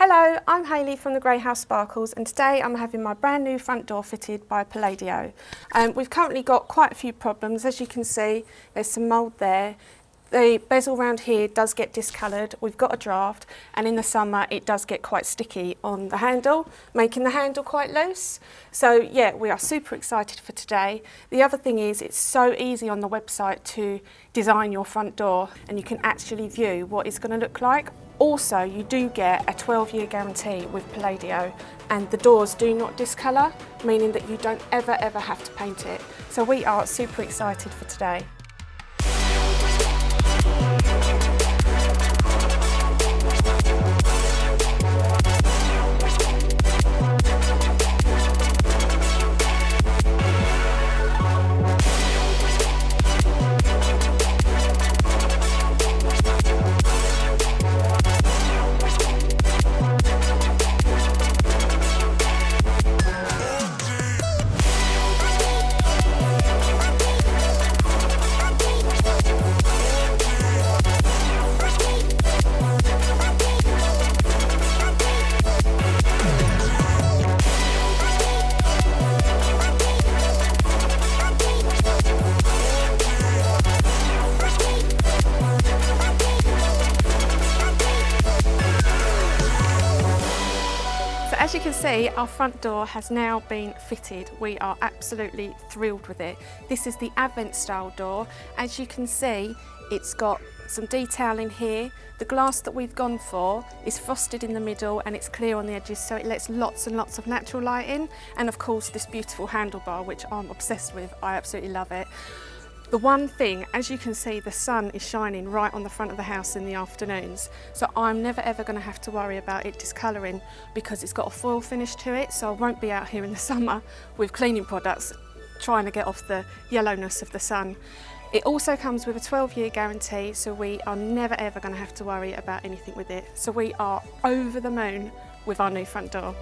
Hello, I'm Hayley from the Grey House Sparkles, and today I'm having my brand new front door fitted by Palladio. We've currently got quite a few problems. As you can see, there's some mould there. The bezel around here does get discoloured. We've got a draft, and in the summer it does get quite sticky on the handle, making the handle quite loose. So yeah, we are super excited for today. The other thing is it's so easy on the website to design your front door, and you can actually view what it's going to look like. Also, you do get a 12-year guarantee with Palladio, and the doors do not discolour, meaning that you don't ever have to paint it. So we are super excited for today. As you can see, our front door has now been fitted. We are absolutely thrilled with it. This is the Advent style door. As you can see, it's got some detail in here. The glass that we've gone for is frosted in the middle and it's clear on the edges, so it lets lots and lots of natural light in. And of course, this beautiful handlebar, which I'm obsessed with. I absolutely love it. The one thing, as you can see, the sun is shining right on the front of the house in the afternoons, so I'm never ever going to have to worry about it discolouring because it's got a foil finish to it, so I won't be out here in the summer with cleaning products trying to get off the yellowness of the sun. It also comes with a 12-year guarantee, so we are never ever going to have to worry about anything with it. So we are over the moon with our new front door.